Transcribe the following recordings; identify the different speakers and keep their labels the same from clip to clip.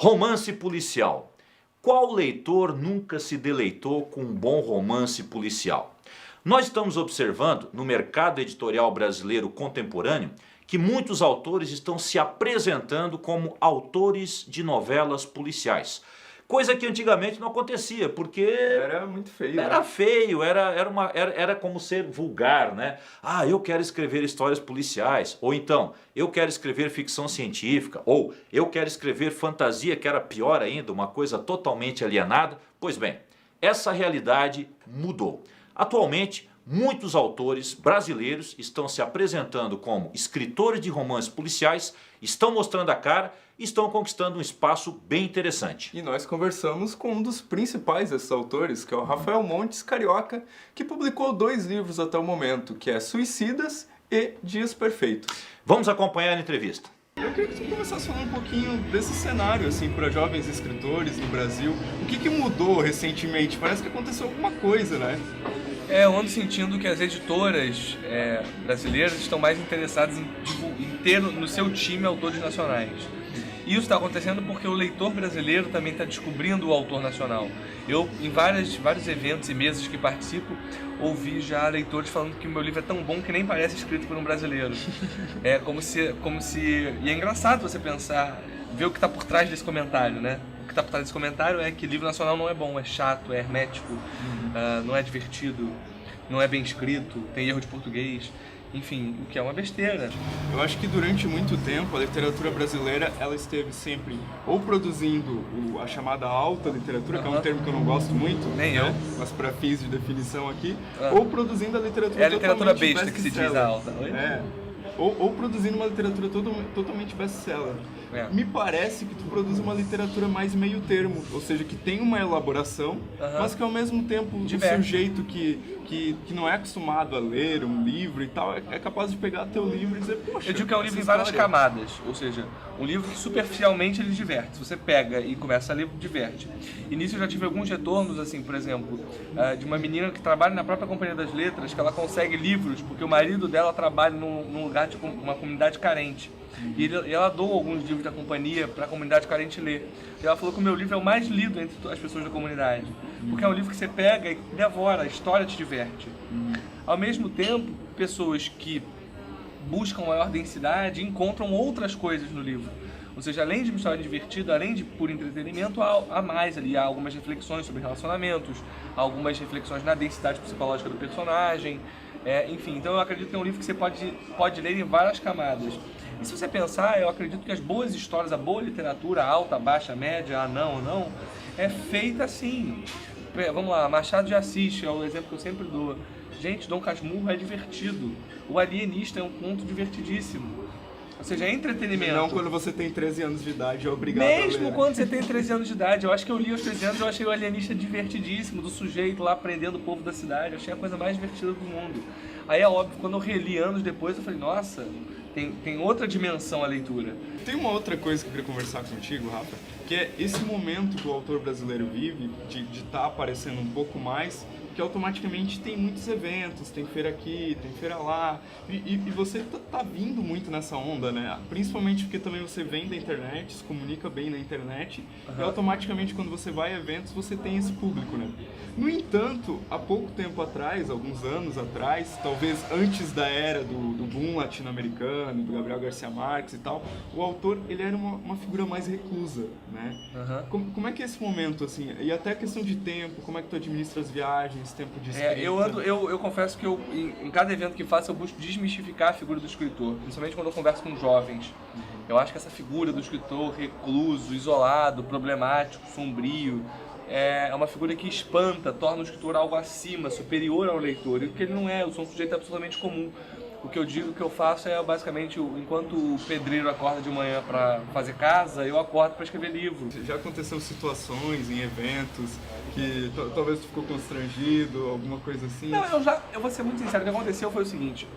Speaker 1: Romance policial. Qual leitor nunca se deleitou com um bom romance policial? Nós estamos observando no mercado editorial brasileiro contemporâneo que muitos autores estão se apresentando como autores de novelas policiais. Coisa que antigamente não acontecia, porque
Speaker 2: era muito feio.
Speaker 1: Era feio, era como ser vulgar, né? Ah, eu quero escrever histórias policiais, ou então, eu quero escrever ficção científica, ou eu quero escrever fantasia, que era pior ainda, uma coisa totalmente alienada. Pois bem, essa realidade mudou. Atualmente, muitos autores brasileiros estão se apresentando como escritores de romances policiais, estão mostrando a cara e estão conquistando um espaço bem interessante.
Speaker 2: E nós conversamos com um dos principais desses autores, que é o Rafael Montes, carioca, que publicou 2 livros até o momento, que é Suicidas e Dias Perfeitos.
Speaker 1: Vamos acompanhar a entrevista.
Speaker 2: Eu queria que você começasse falando um pouquinho desse cenário, assim, para jovens escritores no Brasil. O que mudou recentemente? Parece que aconteceu alguma coisa, né?
Speaker 3: Eu ando sentindo que as editoras brasileiras estão mais interessadas em ter no seu time autores nacionais. Isso está acontecendo porque o leitor brasileiro também está descobrindo o autor nacional. Eu, em vários eventos e mesas que participo, ouvi já leitores falando que o meu livro é tão bom que nem parece escrito por um brasileiro. É como se... E é engraçado você pensar, ver o que está por trás desse comentário, né? O que está por trás desse comentário é que livro nacional não é bom, é chato, é hermético, não é divertido, não é bem escrito, tem erro de português. Enfim, o que é uma besteira.
Speaker 2: Eu acho que durante muito tempo a literatura brasileira ela esteve sempre ou produzindo a chamada alta literatura, que é um termo que eu não gosto muito,
Speaker 3: nem
Speaker 2: né?
Speaker 3: eu,
Speaker 2: mas para fins de definição aqui, ou produzindo a literatura
Speaker 3: é a literatura besta que se diz a alta.
Speaker 2: Ou produzindo uma literatura totalmente best-seller. Me parece que tu produz uma literatura mais meio termo, ou seja, que tem uma elaboração, mas que ao mesmo tempo o sujeito que não é acostumado a ler um livro e tal, é capaz de pegar teu livro e dizer, poxa,
Speaker 3: eu digo que é um livro em várias camadas, ou seja, um livro que superficialmente ele diverte. Se você pega e começa a ler, diverte. E nisso eu já tive alguns retornos, assim, por exemplo, de uma menina que trabalha na própria Companhia das Letras, que ela consegue livros porque o marido dela trabalha num lugar, tipo, uma comunidade carente. E ela doa alguns livros da companhia para a comunidade carente ler. E ela falou que o meu livro é o mais lido entre as pessoas da comunidade. Porque é um livro que você pega e devora, a história te diverte. Ao mesmo tempo, pessoas que buscam maior densidade encontram outras coisas no livro. Ou seja, além de uma história divertida, além de puro entretenimento, há mais ali, há algumas reflexões sobre relacionamentos, algumas reflexões na densidade psicológica do personagem, enfim. Então eu acredito que é um livro que você pode ler em várias camadas. E se você pensar, eu acredito que as boas histórias, a boa literatura, alta, baixa, média, anão ou não, é feita assim. Vamos lá, Machado de Assis é o exemplo que eu sempre dou. Gente, Dom Casmurro é divertido. O Alienista é um conto divertidíssimo. Ou seja, é entretenimento.
Speaker 2: Não quando você tem 13 anos de idade, é obrigado
Speaker 3: Mesmo
Speaker 2: a ler.
Speaker 3: Quando você tem 13 anos de idade. Eu acho que eu li aos 13 anos, eu achei o Alienista divertidíssimo, do sujeito lá aprendendo o povo da cidade. Eu achei a coisa mais divertida do mundo. Aí é óbvio, quando eu reli anos depois, eu falei, nossa, tem outra dimensão a leitura.
Speaker 2: Tem uma outra coisa que eu queria conversar contigo, Rafa, que é esse momento que o autor brasileiro vive, de estar aparecendo um pouco mais, que automaticamente tem muitos eventos, tem feira aqui, tem feira lá, e você tá vindo muito nessa onda, né? Principalmente porque também você vem da internet, se comunica bem na internet, e automaticamente quando você vai a eventos, você tem esse público, né? No entanto, há pouco tempo atrás, alguns anos atrás, talvez antes da era do boom latino-americano, do Gabriel Garcia Marques e tal, o autor, ele era uma figura mais reclusa, né? Como é que é esse momento, assim? E até a questão de tempo, como é que tu administra as viagens, tempo de escrita?
Speaker 3: Eu confesso que em cada evento que faço, eu busco desmistificar a figura do escritor, principalmente quando eu converso com jovens. Eu acho que essa figura do escritor recluso, isolado, problemático, sombrio, é uma figura que espanta, torna o escritor algo acima, superior ao leitor, e o que ele não é. Eu sou um sujeito absolutamente comum. O que eu digo, o que eu faço é basicamente, enquanto o pedreiro acorda de manhã para fazer casa, eu acordo para escrever livro.
Speaker 2: Já aconteceu situações em eventos que talvez tu ficou constrangido, alguma coisa assim?
Speaker 3: Não, eu vou ser muito sincero, o que aconteceu foi o seguinte,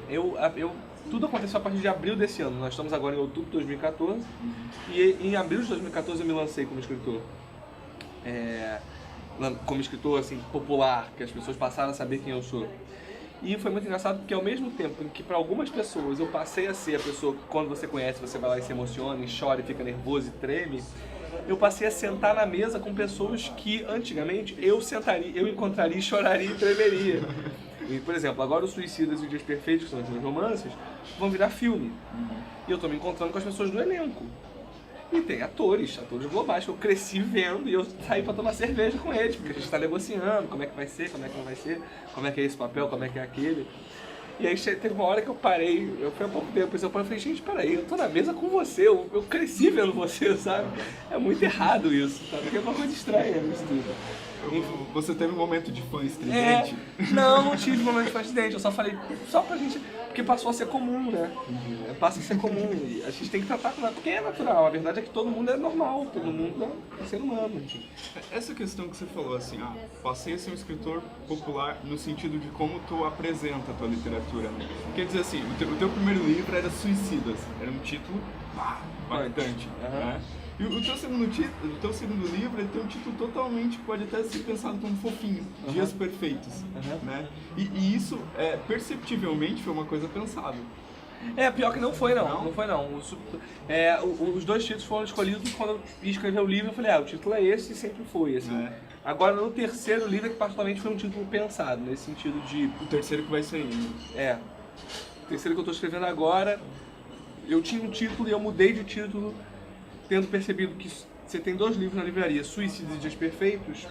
Speaker 3: tudo aconteceu a partir de abril desse ano, nós estamos agora em outubro de 2014, e em abril de 2014 eu me lancei como escritor. Como escritor assim, popular, que as pessoas passaram a saber quem eu sou. E foi muito engraçado porque ao mesmo tempo em que para algumas pessoas eu passei a ser a pessoa que quando você conhece você vai lá e se emociona, e chora, e fica nervoso e treme, eu passei a sentar na mesa com pessoas que antigamente eu encontraria, choraria e tremeria. E, por exemplo, agora os Suicidas e os Dias Perfeitos, que são os meus romances, vão virar filme. E eu estou me encontrando com as pessoas do elenco. E tem atores globais que eu cresci vendo e eu saí pra tomar cerveja com eles, porque a gente tá negociando como é que vai ser, como é que não vai ser, como é que é esse papel, como é que é aquele. E aí teve uma hora que eu parei, eu fui há pouco tempo, eu falei, gente, peraí, eu tô na mesa com você, eu cresci vendo você, sabe? É muito errado isso, sabe? Porque é uma coisa estranha isso tudo.
Speaker 2: Você teve um momento de fã estridente?
Speaker 3: Não tive momento de fã estridente, eu só falei, só pra gente, porque passou a ser comum, né? Passa a ser comum, e a gente tem que tratar com porque é natural, a verdade é que todo mundo é normal, todo mundo é ser humano. Enfim.
Speaker 2: Essa questão que você falou, assim, passei a ser um escritor popular no sentido de como tu apresenta a tua literatura, né? Quer dizer assim, o teu primeiro livro era Suicidas, era um título impactante, né? E o teu segundo livro, ele tem um título totalmente, pode até ser pensado como fofinho, Dias Perfeitos, né? E isso, perceptivelmente, foi uma coisa pensada.
Speaker 3: Pior que não foi não. Os dois títulos foram escolhidos quando eu ia escrever o livro, eu falei, o título é esse e sempre foi, assim. Agora, no terceiro livro, é que particularmente foi um título pensado, nesse sentido de...
Speaker 2: O terceiro que vai sair.
Speaker 3: O terceiro que eu estou escrevendo agora, eu tinha um título e eu mudei de título, tendo percebido que você tem 2 livros na livraria, Suicidas e Dias Perfeitos,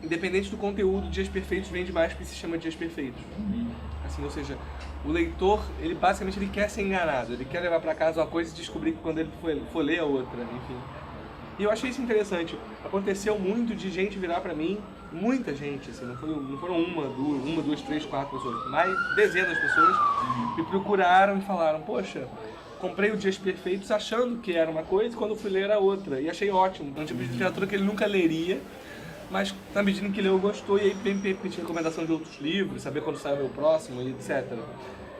Speaker 3: independente do conteúdo, Dias Perfeitos vende mais porque se chama Dias Perfeitos. Assim, ou seja, o leitor, ele basicamente ele quer ser enganado, ele quer levar para casa uma coisa e descobrir que quando ele for ler a outra, enfim. E eu achei isso interessante. Aconteceu muito de gente virar para mim, muita gente, assim, não foram uma, duas, três, 4 pessoas, mas dezenas de pessoas me procuraram e falaram, poxa, comprei o Dias Perfeitos achando que era uma coisa e quando eu fui ler era outra. E achei ótimo. É um tipo de literatura que ele nunca leria, mas na medida em que leu gostou e aí vem pedir recomendação de outros livros, saber quando sai o meu próximo e etc.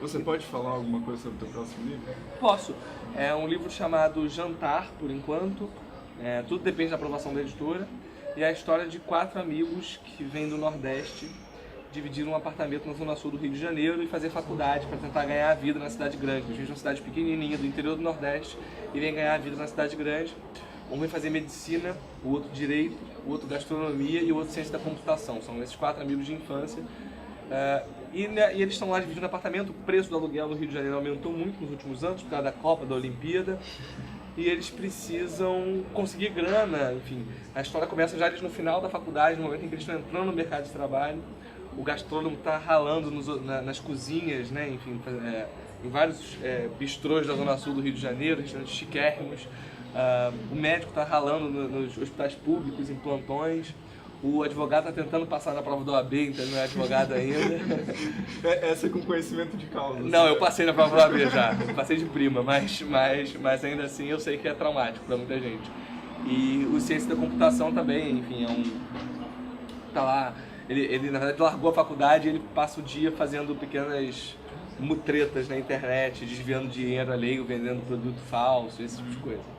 Speaker 2: Você pode falar alguma coisa sobre o teu próximo livro?
Speaker 3: Posso. É um livro chamado Jantar, por enquanto. Tudo depende da aprovação da editora. E é a história de 4 amigos que vêm do Nordeste dividir um apartamento na zona sul do Rio de Janeiro e fazer faculdade para tentar ganhar a vida na cidade grande. Eles vivem numa cidade pequenininha do interior do Nordeste e vêm ganhar a vida na cidade grande. Um vem fazer medicina, o outro direito, o outro gastronomia e o outro ciência da computação. São esses 4 amigos de infância. E eles estão lá dividindo apartamento. O preço do aluguel no Rio de Janeiro aumentou muito nos últimos anos por causa da Copa, da Olimpíada. E eles precisam conseguir grana, enfim. A história começa já no final da faculdade, no momento em que eles estão entrando no mercado de trabalho. O gastrônomo está ralando nas cozinhas, né? Enfim, em vários bistrôs da zona sul do Rio de Janeiro, restaurantes chiquérrimos. O médico está ralando nos hospitais públicos, em plantões. O advogado está tentando passar na prova do OAB, então não é advogado ainda.
Speaker 2: Essa é com conhecimento de causa.
Speaker 3: Não, eu passei na prova do OAB já, passei de prima, mas ainda assim eu sei que é traumático para muita gente. E o ciência da computação também, enfim, tá lá. Ele na verdade largou a faculdade e ele passa o dia fazendo pequenas mutretas na internet, desviando dinheiro alheio, vendendo produto falso, esse tipo de coisa.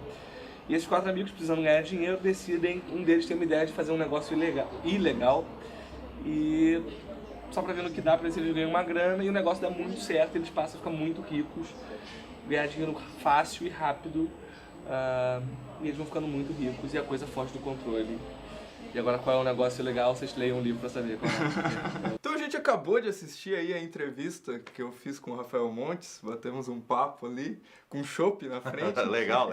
Speaker 3: E esses 4 amigos, precisando ganhar dinheiro, decidem, um deles tem uma ideia de fazer um negócio ilegal e só pra ver no que dá pra eles ganham uma grana e o negócio dá muito certo, eles passam a ficar muito ricos, ganhar dinheiro fácil e rápido e eles vão ficando muito ricos e a coisa foge do controle. E agora qual é o negócio legal, vocês leiam um livro pra saber qual é.
Speaker 2: Então a gente acabou de assistir aí a entrevista que eu fiz com o Rafael Montes, batemos um papo ali, com chopp na frente.
Speaker 1: Legal.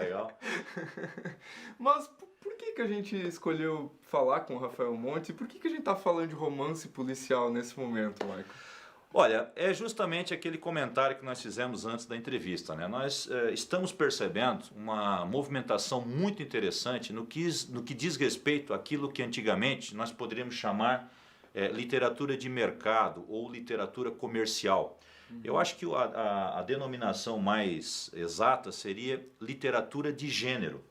Speaker 2: Mas por que a gente escolheu falar com o Rafael Montes e por que a gente tá falando de romance policial nesse momento, Michael?
Speaker 1: Olha, é justamente aquele comentário que nós fizemos antes da entrevista, né? Nós estamos percebendo uma movimentação muito interessante no que diz respeito àquilo que antigamente nós poderíamos chamar literatura de mercado ou literatura comercial. Eu acho que a denominação mais exata seria literatura de gênero.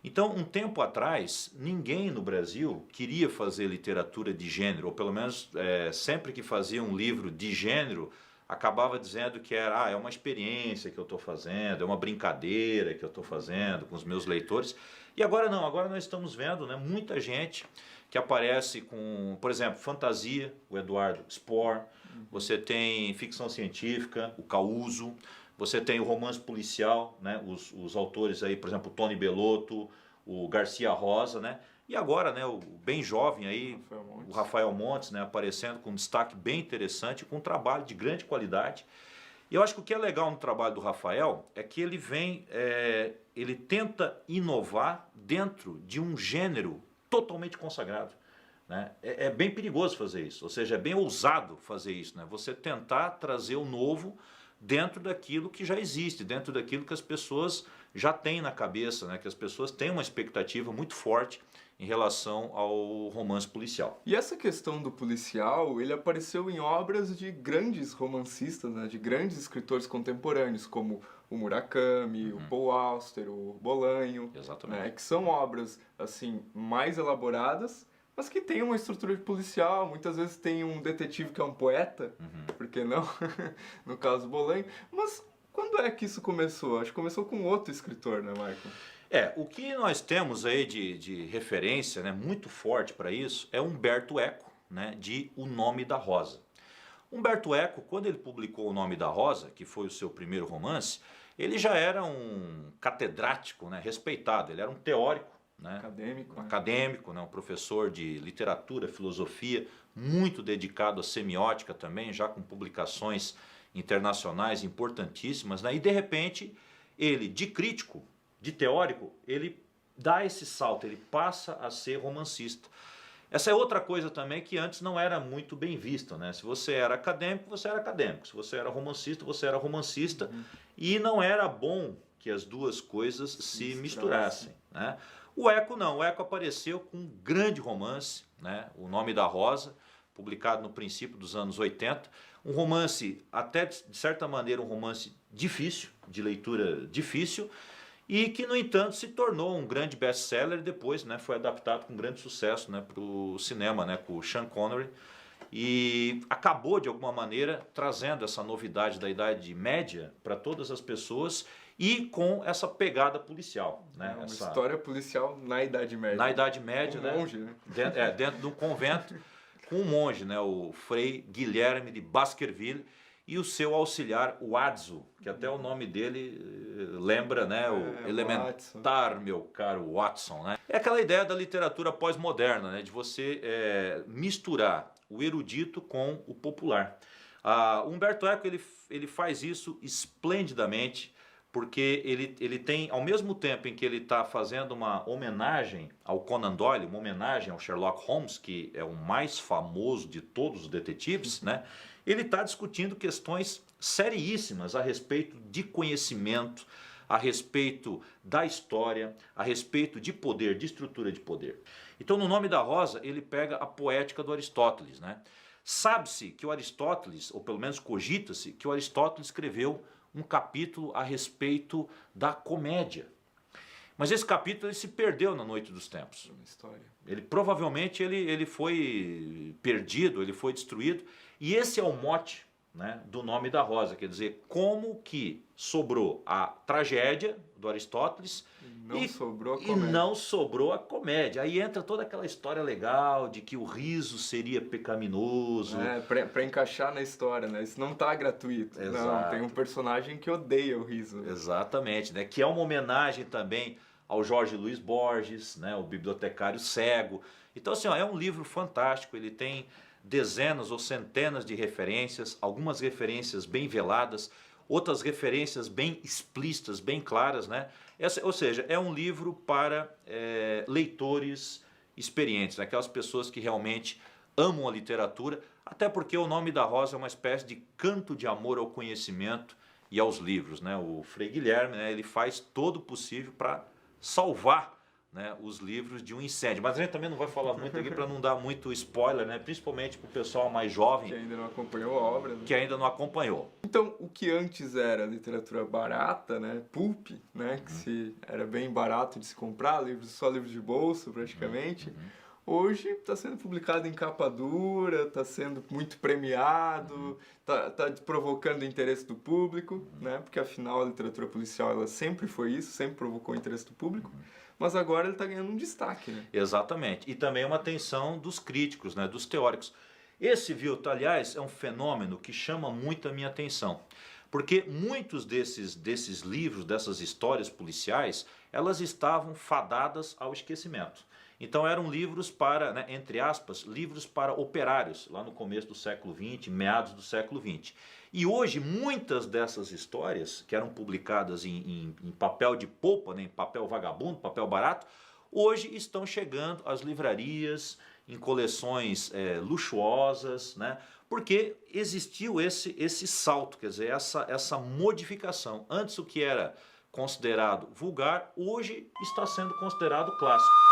Speaker 1: Então, um tempo atrás, ninguém no Brasil queria fazer literatura de gênero, ou pelo menos sempre que fazia um livro de gênero, acabava dizendo que é uma experiência que eu estou fazendo, é uma brincadeira que eu estou fazendo com os meus leitores. E agora não, agora nós estamos vendo, né, muita gente que aparece com, por exemplo, fantasia, o Eduardo Spohr, você tem ficção científica, o Causo, você tem o romance policial, né? Os autores aí, por exemplo, o Tony Bellotto, o Garcia Rosa, né? E agora, né, o bem jovem aí, o Rafael Montes, né, aparecendo com um destaque bem interessante, com um trabalho de grande qualidade. E eu acho que o que é legal no trabalho do Rafael é que ele vem, ele tenta inovar dentro de um gênero totalmente consagrado, né? É bem perigoso fazer isso, ou seja, é bem ousado fazer isso, né? Você tentar trazer o novo dentro daquilo que já existe, dentro daquilo que as pessoas já têm na cabeça, né? Que as pessoas têm uma expectativa muito forte em relação ao romance policial.
Speaker 2: E essa questão do policial, ele apareceu em obras de grandes romancistas, né, de grandes escritores contemporâneos, como o Murakami, o Paul Auster, o Bolanho, né, que são obras assim mais elaboradas, mas que têm uma estrutura de policial. Muitas vezes tem um detetive que é um poeta, por que não? No caso do Bolanho. Mas quando é que isso começou? Acho que começou com outro escritor, né, Michael?
Speaker 1: O que nós temos aí de referência, né, muito forte para isso é Umberto Eco, né, de O Nome da Rosa. Umberto Eco, quando ele publicou O Nome da Rosa, que foi o seu primeiro romance, ele já era um catedrático, né, respeitado, ele era um teórico, né, acadêmico, né, um professor de literatura, filosofia, muito dedicado à semiótica também, já com publicações internacionais importantíssimas, né, e de repente ele, de crítico, de teórico, ele dá esse salto, ele passa a ser romancista. Essa é outra coisa também que antes não era muito bem vista, né? Se você era acadêmico, você era acadêmico. Se você era romancista, você era romancista. E não era bom que as duas coisas se misturassem, né? O Eco não, o Eco apareceu com um grande romance, né? O Nome da Rosa, publicado no princípio dos anos 80. Um romance, até de certa maneira, um romance difícil, de leitura difícil, e que, no entanto, se tornou um grande best-seller e depois, né, foi adaptado com grande sucesso, né, para o cinema, né, com o Sean Connery, e acabou, de alguma maneira, trazendo essa novidade da Idade Média para todas as pessoas e com essa pegada policial. Né,
Speaker 2: uma história policial na Idade Média.
Speaker 1: Na Idade Média,
Speaker 2: né? Monge, né?
Speaker 1: Dentro de um convento, com um monge, né, o Frei Guilherme de Baskerville, e o seu auxiliar, o Watson, que até o nome dele lembra, né, o elementar, Watson. Meu caro Watson, né? É aquela ideia da literatura pós-moderna, né, de você misturar o erudito com o popular. Umberto Eco ele faz isso esplendidamente, porque ele tem, ao mesmo tempo em que ele está fazendo uma homenagem ao Conan Doyle, uma homenagem ao Sherlock Holmes, que é o mais famoso de todos os detetives, né? Ele está discutindo questões seriíssimas a respeito de conhecimento, a respeito da história, a respeito de poder, de estrutura de poder. Então, no Nome da Rosa, ele pega a poética do Aristóteles, né? Sabe-se que o Aristóteles, ou pelo menos cogita-se, que o Aristóteles escreveu um capítulo a respeito da comédia. Mas esse capítulo ele se perdeu na Noite dos Tempos. Ele provavelmente ele foi perdido, ele foi destruído. E esse é o mote, né, do Nome da Rosa, quer dizer, como que sobrou a tragédia do Aristóteles e não sobrou a comédia. Aí entra toda aquela história legal de que o riso seria pecaminoso.
Speaker 2: Para encaixar na história, né? Isso não está gratuito.
Speaker 1: Exato.
Speaker 2: Não, tem um personagem que odeia o riso.
Speaker 1: Exatamente, né? Que é uma homenagem também ao Jorge Luiz Borges, né? O bibliotecário cego. Então, assim, é um livro fantástico, ele tem dezenas ou centenas de referências, algumas referências bem veladas, outras referências bem explícitas, bem claras, né? Ou seja, é um livro para leitores experientes, né? Aquelas pessoas que realmente amam a literatura, até porque O Nome da Rosa é uma espécie de canto de amor ao conhecimento e aos livros, né? O Frei Guilherme, né, ele faz todo o possível para salvar, né, os livros de um incêndio. Mas a gente também não vai falar muito aqui para não dar muito spoiler, né, principalmente para o pessoal mais jovem
Speaker 2: que ainda não acompanhou a obra, né?
Speaker 1: Que ainda não acompanhou.
Speaker 2: Então, o que antes era literatura barata, né, pulp, né, que era bem barato de se comprar, só livros de bolso praticamente, hoje está sendo publicado em capa dura, está sendo muito premiado, está provocando o interesse do público, né? Porque afinal a literatura policial ela sempre foi isso, sempre provocou o interesse do público, mas agora ele está ganhando um destaque, né?
Speaker 1: Exatamente, e também uma atenção dos críticos, né? Dos teóricos. Esse, viu, aliás, é um fenômeno que chama muito a minha atenção, Porque muitos desses livros, dessas histórias policiais, elas estavam fadadas ao esquecimento. Então eram livros para, né, entre aspas, livros para operários, lá no começo do século XX, meados do século XX. E hoje muitas dessas histórias, que eram publicadas em papel de polpa, né, em papel vagabundo, papel barato, hoje estão chegando às livrarias, em coleções luxuosas, né? Porque existiu esse salto, quer dizer, essa modificação. Antes o que era considerado vulgar, hoje está sendo considerado clássico.